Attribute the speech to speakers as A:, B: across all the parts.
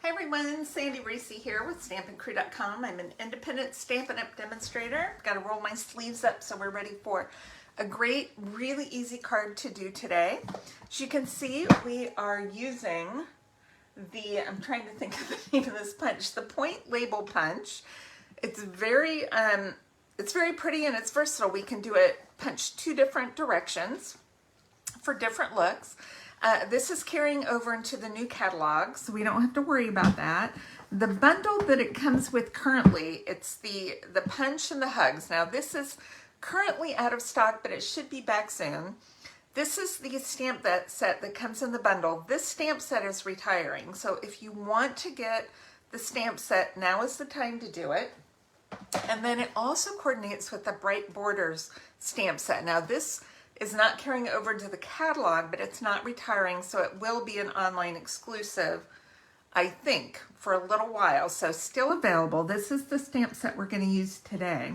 A: Hi everyone, Sandy Reese here with StampinCrew.com. I'm an independent Stampin' Up! Demonstrator. Got to roll my sleeves up so we're ready for a great, really easy card to do today. As you can see, we are using I'm trying to think of the name of this punch, the Point Label Punch. It's very pretty and it's versatile. We can do it, punch two different directions for different looks. This is carrying over into the new catalog, so we don't have to worry about that. The bundle that it comes with currently, it's the punch and the hugs. Now this is currently out of stock, but it should be back soon. This is the stamp set that comes in the bundle. This stamp set is retiring, so if you want to get the stamp set, now is the time to do it. And then it also coordinates with the Bright Borders stamp set. Now this is not carrying over to the catalog, but it's not retiring, so it will be an online exclusive, I think, for a little while. So still available. This is the stamp set we're going to use today.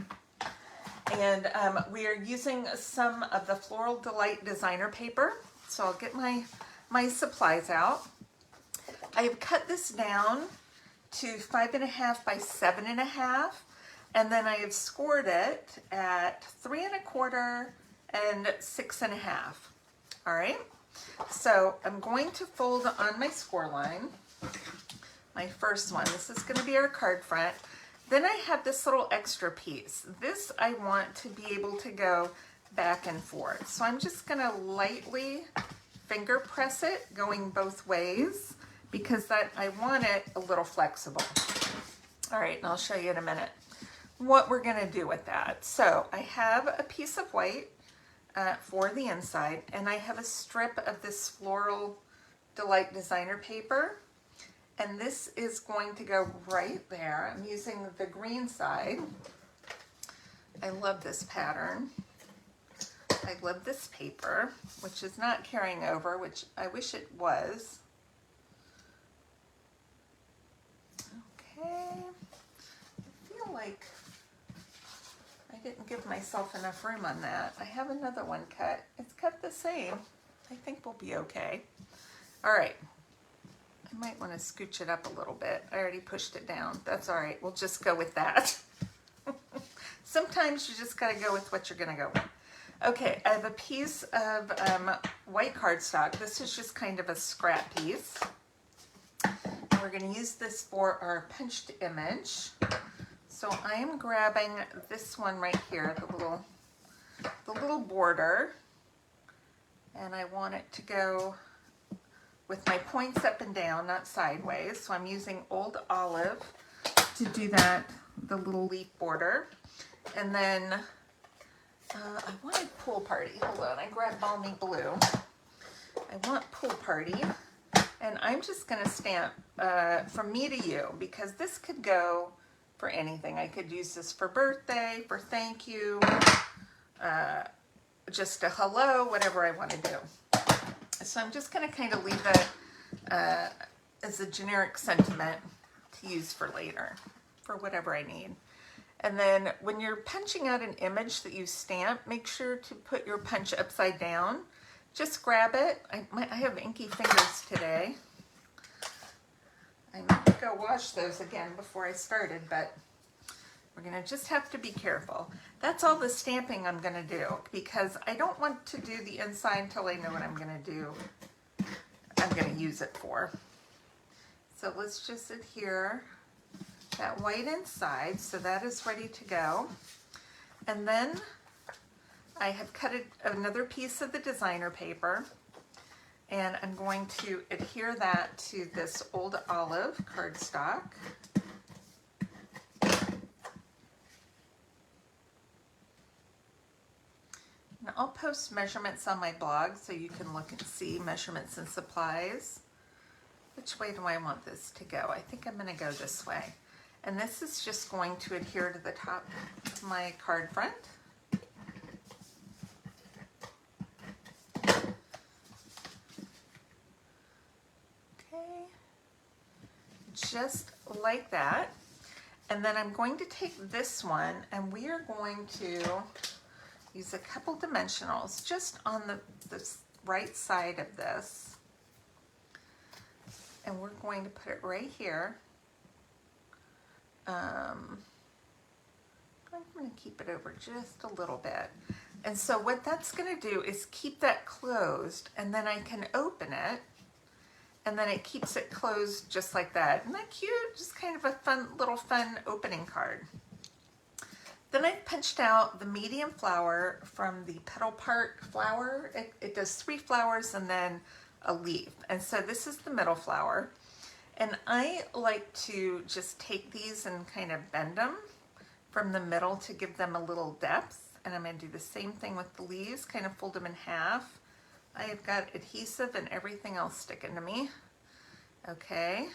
A: And we are using some of the Floral Delight designer paper. So I'll get my supplies out. I have cut this down to 5.5 by 7.5, and then I have scored it at 3 1/4 and 6.5. All right, so I'm going to fold on my score line, my first one. This is going to be our card front. Then I have this little extra piece. This I want to be able to go back and forth. So I'm just going to lightly finger press it going both ways because I want it a little flexible. All right, and I'll show you in a minute what we're going to do with that. So I have a piece of white for the inside, and I have a strip of this Floral Delight designer paper, and this is going to go right there. I'm using the green side. I love this pattern. I love this paper, which is not carrying over, which I wish it was. Okay, I feel like I didn't give myself enough room on that. I have another one cut. It's cut the same. I think we'll be okay. All right. I might want to scooch it up a little bit. I already pushed it down. That's all right. We'll just go with that. Sometimes you just got to go with what you're going to go with. Okay, I have a piece of white cardstock. This is just kind of a scrap piece. We're going to use this for our punched image. So I am grabbing this one right here, the little border, and I want it to go with my points up and down, not sideways. So I'm using Old Olive to do that, the little leaf border. And then I wanted Pool Party. Hold on, I grabbed Balmy Blue. I want Pool Party, and I'm just going to stamp from me to you, because this could go for anything. I could use this for birthday, for thank you, just a hello, whatever I want to do. So I'm just going to kind of leave it as a generic sentiment to use for later, for whatever I need. And then when you're punching out an image that you stamp, make sure to put your punch upside down. Just grab it. I have inky fingers today. I meant to go wash those again before I started, but we're going to just have to be careful. That's all the stamping I'm going to do, because I don't want to do the inside until I know what I'm going to do. I'm going to use it for. So let's just adhere that white inside, so that is ready to go. And then I have cut another piece of the designer paper, and I'm going to adhere that to this Old Olive cardstock. And I'll post measurements on my blog so you can look and see measurements and supplies. Which way do I want this to go? I think I'm going to go this way. And this is just going to adhere to the top of my card front. Just like that. And then I'm going to take this one, and we are going to use a couple dimensionals just on the right side of this. and we're going to put it right here. I'm going to keep it over just a little bit. And so what that's going to do is keep that closed, and then I can open it, and then it keeps it closed just like that. Isn't that cute? Just kind of a fun opening card. Then I've punched out the medium flower from the Petal Part flower. It does 3 flowers and then a leaf. And so this is the middle flower. And I like to just take these and kind of bend them from the middle to give them a little depth. And I'm going to do the same thing with the leaves, kind of fold them in half. I have got adhesive and everything else sticking to me. Okay.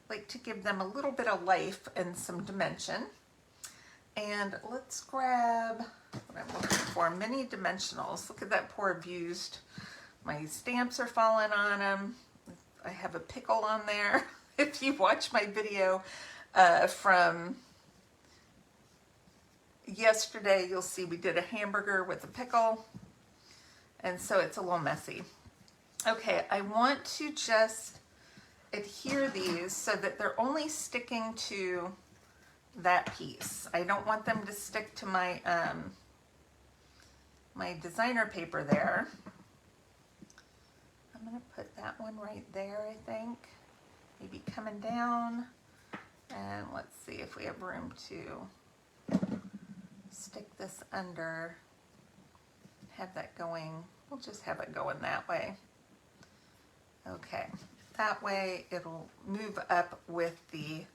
A: Like to give them a little bit of life and some dimension. And let's grab what I'm looking for, mini dimensionals. Look at that poor abused. My stamps are falling on them. I have a pickle on there. If you watch my video from yesterday, you'll see we did a hamburger with a pickle. And so it's a little messy. Okay, I want to just adhere these so that they're only sticking to that piece. I don't want them to stick to my my designer paper there. I'm going to put that one right there, I think. Maybe coming down. And let's see if we have room to stick this under. Have that going. We'll just have it going that way. Okay. That way it'll move up with the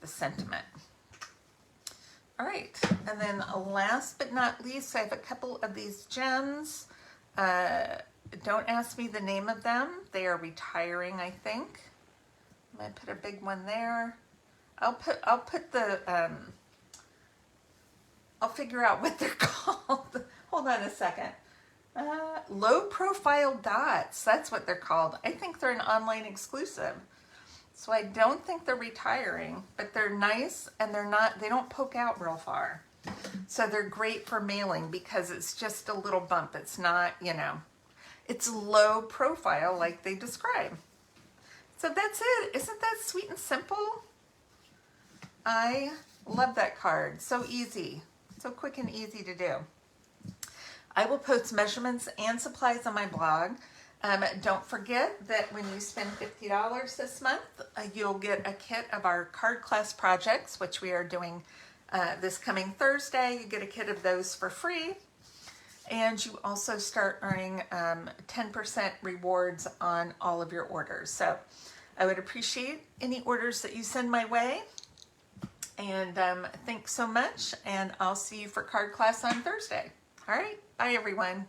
A: sentiment. All right, and then last but not least, I have a couple of these gems. Don't ask me the name of them. They are retiring, I think. I'm gonna put a big one there. I'll put the I'll figure out what they're called. Hold on a second. Low profile dots. That's what they're called. I think they're an online exclusive. So I don't think they're retiring, but they're nice and they don't poke out real far. So they're great for mailing because it's just a little bump. It's not, it's low profile like they describe. So that's it. Isn't that sweet and simple? I love that card. So easy. So quick and easy to do. I will post measurements and supplies on my blog. Don't forget that when you spend $50 this month, you'll get a kit of our card class projects, which we are doing this coming Thursday. You get a kit of those for free. And you also start earning 10% rewards on all of your orders. So I would appreciate any orders that you send my way. And thanks so much. And I'll see you for card class on Thursday. All right. Bye, everyone.